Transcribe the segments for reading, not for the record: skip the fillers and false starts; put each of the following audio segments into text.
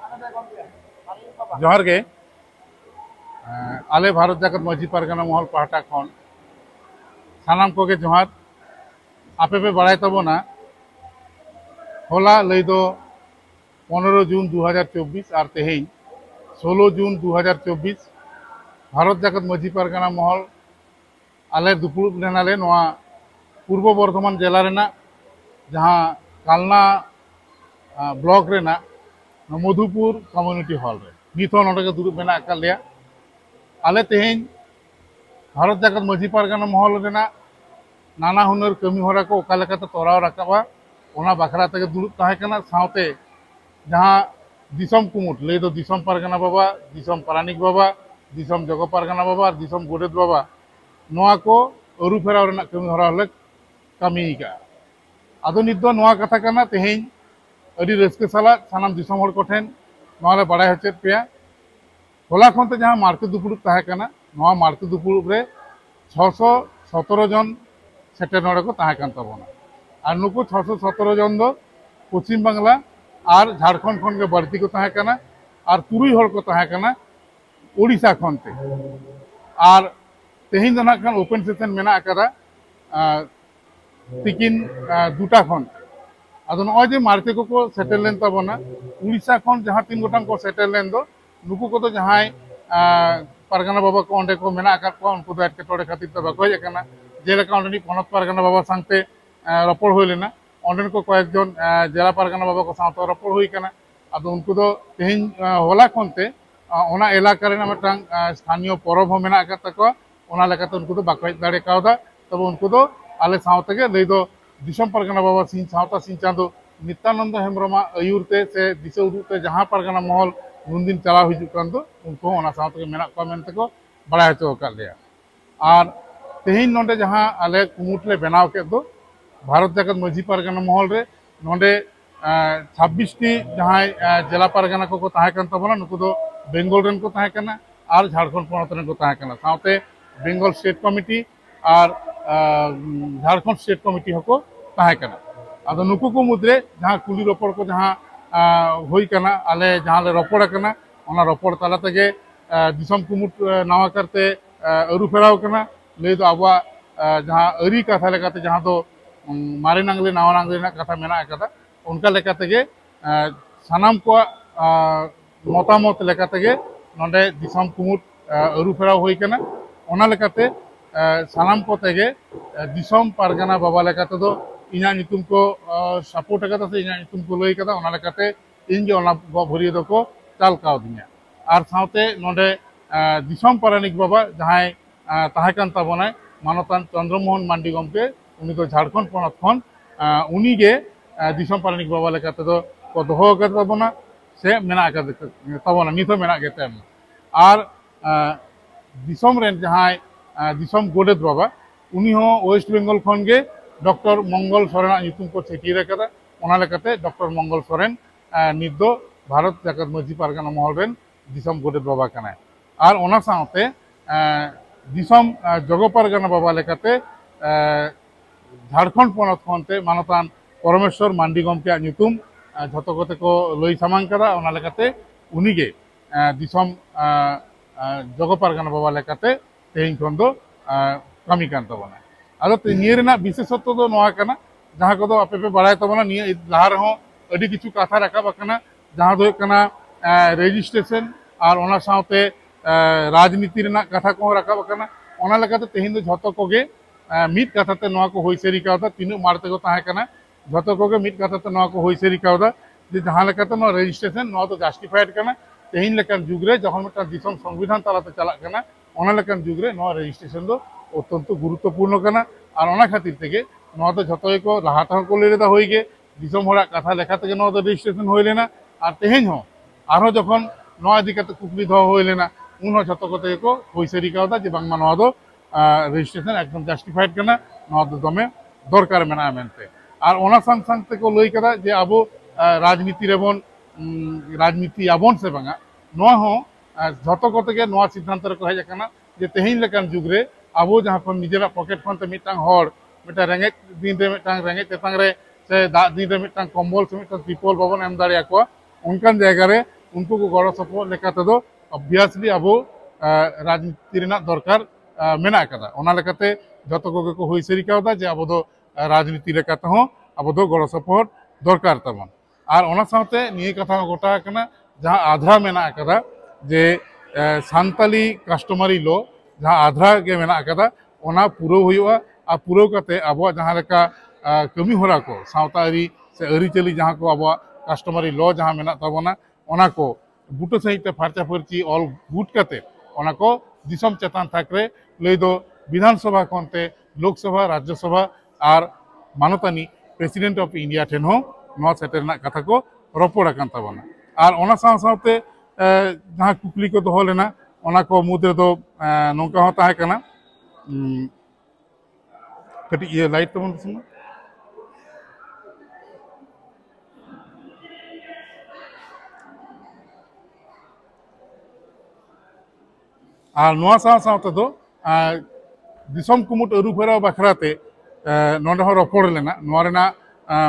जोहार गे आले भारत जाकत मजी पारगाना महल पाहटा खन सानाम कोगे जोहार आपे पे बड़ाई तबोना होला लई दो 15 जून 2024 और तेहेन 16 जून 2024 भारत जाकत मजी पारगाना महल आले दुपुरुब लेनाले नोआ पूर्व बर्धमान जिला रेना जहाँ कालना ब्लॉक रेना मधुपुर कम्युनिटी हॉल रे निथो नोडे दुरुब मेना अकालिया आले तेहेन भारत जाकत मजी पारगाना महल रेना नाना हुनर कमी होरा को ओका लेकाते तोराव राकाबा ओना बाखरा तके दुरुब ताहे कना सावते जहाँ दिसम कुमुट लई दो दिसम पारगाना बाबा दिसम पारानिक बाबा दिसम जगो पारगाना बाबा और दिसम गोडेत बाबा नोआ को अरु फेराव रेना कमी होरा हले कमी का आदो नित दो नोआ कथा कना तेहेन अडी रस्के साला सानाम दिसम हर कोठेन नोआ ले बड़ाई हचेत पेया होला खनते जहाँ मार्के दुपुरुब ताहे कना नोआ मार्के दुपुरुब रे 617 जन सेटे नोडे को ताहे कान तबोना और नुकु 617 जन दो पश्चिम बांगला और झारखंड खन के बाड़ती को ताहे कना और तुरुई हर को ताहे कना ओडिशा खनते और तेहिन दो ना खान ओपन सेशन मेना अकादा तिकिन दुटा खन आदो नय जे मार्के को सेटल लेन तबोना उड़ीसा खन जहाँ 3 गोटांग को सेटल लेन दो नुकु को तो जहाँ पारगाना बाबा को अंडे को मेना अकाद को उनको एटकेटोड़े खातिर तो बाको हेज अकाना जेलेका अंडे पनत पारगाना बाबा सांगते रपड़ हुई लेना अंडे को कयेक जन जिला पारगाना बाबा को साथ रपड़ हुई कना आदो उनको तो तेहिन होला खनते ओना एलाका रेना मिदटांग स्थानीय परब हो मेना अकाद तको ओना लेकाते उनको तो बाको हेज दाड़े कावदा तब उनको तो आले सावते लई दो दिसम पारगाना बाबा सिंह सावता सिंह चांदो नित्यानंद हेम्ब्रमा अयुरते से दिशा उदुगते जहाँ पारगाना महल नुनदिन चलाव हिजुकान दो उनको ओना सावते मेना को मेनते को बड़ा हचो कालिया और तेहिन नोंडे जहाँ आले कुमुट ले बनाव के दो भारत जाकत मजी पारगाना महल रे नोंडे 26 टी जहाँ जिला पारगाना को ताहे कान तबोना नुकु दो बेंगल रेन को ताहे काना और झारखंड पनत रेन को ताहे काना सावते बेंगल स्टेट कमिटी और झारखंड स्टेट कमिटी हको ताहे काना आदो नुकु को मुद्रे जहाँ कुली रपड़ को जहाँ हुई कना आले जहाँ ले रपड़ कना ओना रपड़ तला तगे दिसम कुमुट नावा करते अरु फेराव कना लई दो आबा जहाँ अरी कथा लेकाते जहाँ तो मारे नांगले नावा नांगले ना कथा मेना अकादा उनका लेकाते गे सानाम को मतामत लेकाते गे नोंडे दिसम कुमुट अरु फेराव हुई कना ओना लेकाते सानाम को तेगे दिसम पारगाना बाबा लेकाते दो इना नितुम को सपोर्ट कदा से इना नितुम को लई कदा ओना लेकाते इन जे ओना भरिय दो को चाल काव दिया और सावते नोंडे दिसम पारानिक बाबा जहाँ ताहे कान ताबोनाय मानतान चंद्रमोहन मांडी गमके उनी तो झारखंड पनत खन उनी गे दिसम पारानिक बाबा लेकाते दो को दोहो अकाद ताबोना से मेना अकाद ताबोना नितो मेना गे तेम और दिसम रेन जहाँ दिसम गोडेत बाबा उनी हो वेस्ट बेंगल खन गे डॉक्टर मंगल सोरेन नितुम को छेटिये रखा ओना लेकाते डॉक्टर मंगल सोरेन नित दो भारत जाकत मजी पारगाना महल रेन दिसम गोडेत बाबा कनाय और ओना सावते दिसम जगो पारगाना बाबा लेकाते झारखंड पनत खनते मानतान परमेश्वर मांडी गमके नितुम झतो कोते को लई सामांग कदा ओना लेकाते उनीगे दिसम जगो पारगाना बाबा लेकाते तेहिन खन दो कमी कान तबोना आदो निये रेना विशेषत्व दो नोआ कना जहाँ को दो आपे पे बड़ाय तबोना निये लहा रहो अडी किछु कथा राकाब कना जहाँ दो कना रेजिस्ट्रेशन और ओना सावते राजनीति रेना कथा को राकाब कना ओना लेकाते तेहिन दो झतो कोगे मिद कथाते नोआ को होई सेरी कावदा तीनु मारते को ताहे कना झतो कोगे मिद कथाते नोआ को होई सेरी कावदा जे जहाँ लेकाते नोआ रेजिस्ट्रेशन नोआ तो जस्टिफाइड कना तेहिन लेकान जुग रे जखन मिदटां दिसम संविधान तालाते चलाक कना ओना लेकान जुग रे नोआ रेजिस्ट्रेशन दो अत्यंत गुरुत्वपूर्ण कना और ओना खातिर तेगे नोआ तो झतो को लाहाता को लेदा होई गे दिसम हरा कथा लेखा तेगे नोआ तो रेजिस्ट्रेशन होई लेना और तेहिन हो आरो जखन नोआ दिकाते कुकली दो होई लेना उन झतो को तेगे को होई सेरी कावदा जे बांगमा नोआ दो रेजिस्ट्रेशन एकदम जस्टिफाइड कना नोआ दो दमे दरकार मेना मेनते और ओना संग संग ते को लई कदा जे आबो राजनीति रेबन राजनीति आबन से बांगा नोआ हो झतो को तेगे नोआ सिद्धांत रे को हेज कना जे तेहिन लेकान जुग रे आबो जहाँ खन निजेरा पॉकेट खन ते मिटांग हर मिटा रेंगे दिन रे मिटांग रेंगे तेतांग रे से दा दिन रे मिटांग कम्बल से मिटांग त्रिपल बाबन एम दाड़े को उनकान जायगा रे उनको को गड़ो सपोर्ट लेकाते दो ऑब्वियसली अब राजनीति रेना दरकार मेना कदा ओना लेकाते जतो कोगे को हुई सरी कावदा जे अब दो राजनीति लेकाते हो अब दो गड़ो सपोर्ट दरकार तबन और ओना साथे निये कथा गोटा कना जहां आधार मेना कदा जे सान्ताली कस्टमरी लो जहां आधार के मेना कदा ओना पुरो हुआ और पुरो कते अब जहां लेका कमी होरा को सावतारी से अरिचली जहां को अब कस्टमरी लॉ जहां मेना तबना ओना को बुटो सहित फार्चा फर्ची ऑल गुट कते ओना को दिसम चेतान थाकरे लई दो विधानसभा खनते लोकसभा राज्यसभा और मानतानी प्रेसिडेंट ऑफ इंडिया ठेन हो नवा सेटेरना कथा को रपड़ आकान तबना और ओना साव सावते जहां कुकली को दोहो लेना ओना को मुद्रे दो नोंका हो ताहे कना कटी ये लाइट तबन सुना और नवा साव सावते दो दिसम कुमुट अरुफेरा बाखराते नोंडे हो रपड़ लेना नवा रेना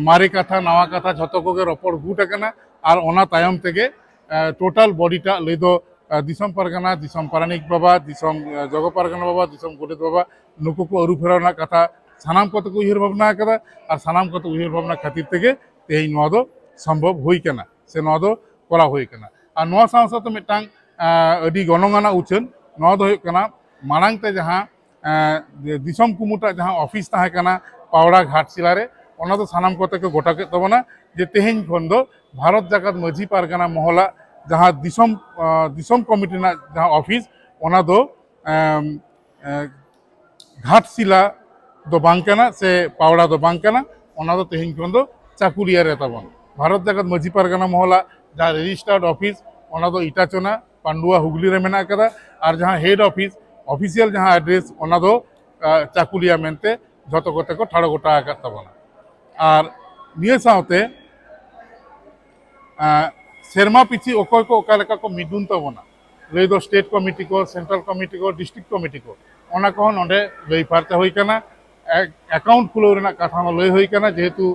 मारे कथा नवा कथा झतो कोगे रपड़ गुट आकना और ओना तायम तेगे टोटाल बॉडीटा लई दो दिसम परगना दिसम पारानिक बाबा दिसम जग पारगना बाबा दिसम गोडेत बाबा नुकु को अरुफेरा कथा सानाम को तो उयर भावना कदा और सानाम को तो उयर भावना खातिर तेगे तेही नवा दो संभव हुई कना से नवा दो करा हुई कना और नवा साव साथ मिटांग अडी गणंगाना उचन नवा दो हुई कना मांग ते जहां दिसम कुमुटा जहां ऑफिस ताहे कना पावड़ा घाटशिला रे ओना दो सानाम को ते गोटा के तबना जे तेहेन खन दो भारत जागत माझी पारगना महला जहां दिसम कमिटी ना जहां ऑफिस ओना दो घाटशिला दो बांकना से पावड़ा दो बांकना ओना दो तेहेन खन दो चाकुलिया रे तबन भारत जागत माझी पारगना महला जहां रजिस्टर्ड ऑफिस ओना दो इटाचना पांडुआ हुगली रे मेना कदा और जहां हेड ऑफिस ऑफिशियल जहां एड्रेस ओना दो चाकुलिया मेनते जतो कोते को ठाड़ो गोटा आका तबना और निये सावते सेरमा पिछी ओकोय को ओका लेका को मिडुन तबना लई दो स्टेट कमिटी को सेंट्रल कमिटी को डिस्ट्रिक्ट कमिटी को ओना को नोंडे लई फारता होई कना अकाउंट खुलो रेना कथा लई होई कना जेहेतु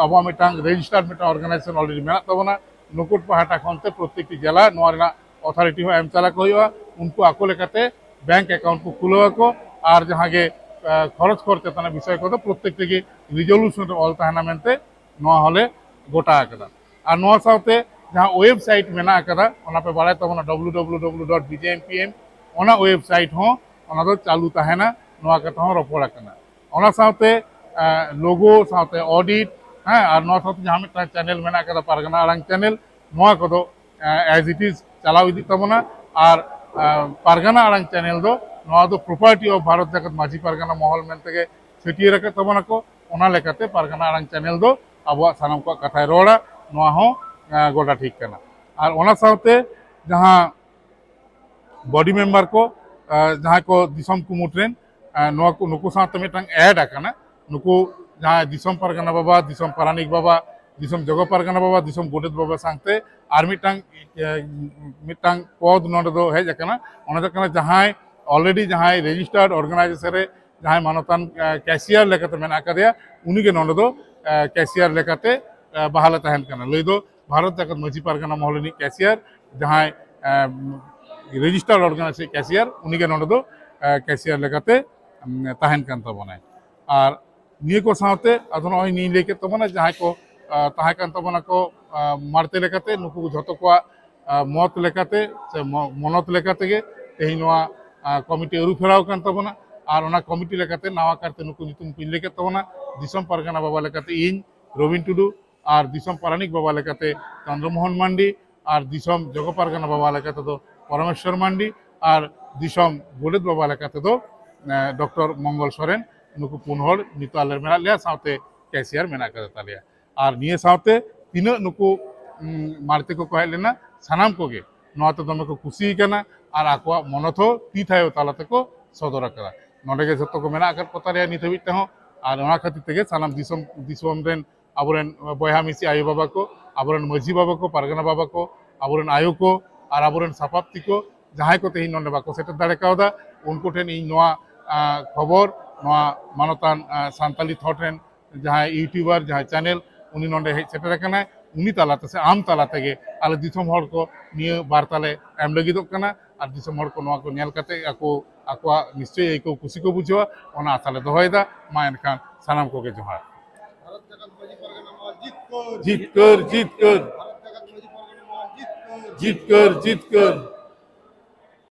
अब मिटांग रजिस्टर्ड मिटांग ऑर्गेनाइजेशन ऑलरेडी मेना तबना नुकुट पहाटा खनते प्रत्येकटी जिला नोआ रेना अथॉरिटी हो एम चला को हुआ उनको आको लेकाते बैंक अकाउंट को खुलो को और जहां के खरच खर्च तना विषय को प्रत्येक टी रिजोल्यूशन ऑल तहना मेनते नोआ हले गोटा आकदा और नोआ सावते जहां वेबसाइट मेना आकदा ओना पे बाड़ाय तबना www.bjmpm ओना वेबसाइट हो ओना दो चालू तहना नोआ कथा हो रपड़ आकना ओना सावते लोगो सावते ऑडिट हाँ और नोआ सावते जहां मिटा चैनल मेना आकदा पारगना आड़ांग चैनल नोआ को दो एज इट इज चलाव इदी तबना और पारगना आड़ांग चैनल दो नोआ दो प्रॉपर्टी ऑफ भारत जागत माझी पारगना महल मेनते छुटिए रखे तबना को ओना लेकाते पारगना आड़ांग चैनल दो अब सानाम को कथा रोड़ा नोआ हो गोटा ठीक करना और ओना सावते जहां बॉडी मेम्बर को जहां को दिसम कुमुट्रेन नोआ को नुकु सावते मिटांग ऐड आकना नुकु जहां दिसम पारगना बाबा दिसम पारानिक बाबा दिसम जग पारगना बाबा दिसम गोडेत बाबा सांगते और मिटांग पद नोडे दो हेज आकना ओना दो कना जहां ऑलरेडी जहां रजिस्टर्ड ऑर्गेनाइजेशन रे जहां मानतान कैशियर लेकाते मेना आकादिया उनी के नोडे दो कैशियर लेकाते बहाल तहन कना लई दो भारत जागत माझी पारगना महलनी कैशियर जहां रजिस्टर्ड ऑर्गेनाइजेशन कैशियर उनी के नोडे दो कैशियर लेकाते तहन कन तबना और निये को सावते अदो नय नि लेके तबना जहां को ताहे कन तबना को मारते लेकाते नुकु झतो को मत लेकाते से मनत लेकाते गे तेही नोआ कमिटी अरु फेराव कन तबना और ओना कमिटी लेकाते नवा करते नुकु नितुम पिन लेके तबना दिसम पारगना बाबा लेकाते इन रविन टुडू और दिसम पारानिक बाबा लेकाते चंद्रमोहन मांडी और दिसम जग पारगना बाबा लेकाते दो परमेश्वर मांडी और दिसम गोडेत बाबा लेकाते दो डॉक्टर मंगल सोरेन नुकु पुनहर नितो आले मेना लिया सावते कैशियर मेना कदा तालिया और निये सावते तीना नुकु मारते को कहे लेना सानाम को गे नोआ तो दमे को खुशी कना और आको मनथो ती थायो तालाते को सदर करा नोडे गे जतो को मेना कर पतारिया नित हबित ते हो और ओना खातिर तेगे सानाम दिसम रेन आबोरेन बयहा मिसी आयो बाबा को आबोरेन माझी बाबा को पारगना बाबा को आबोरेन आयो को और आबोरेन सापाप्ति को जहां को तेही नोडे बाको सेटर दाड़े कावदा उनको ठेन इन नोआ खबर नोआ मानतान सान्ताली थॉट रेन जहां यूट्यूबर जहां चैनल उनी नोडे हेज सेटर कना उनी तालाते से आम तालाते गे आले दिसम हर को निये बार्ताले एम लगिदोग कना और दिसम हर को नवा को नेल काते ako akwa निश्चय एको खुशी को बुझवा ओना आसाले दोहयदा मा एनखान सानाम को के जोहार जीत कर जीत कर जीत कर जीत कर जीत कर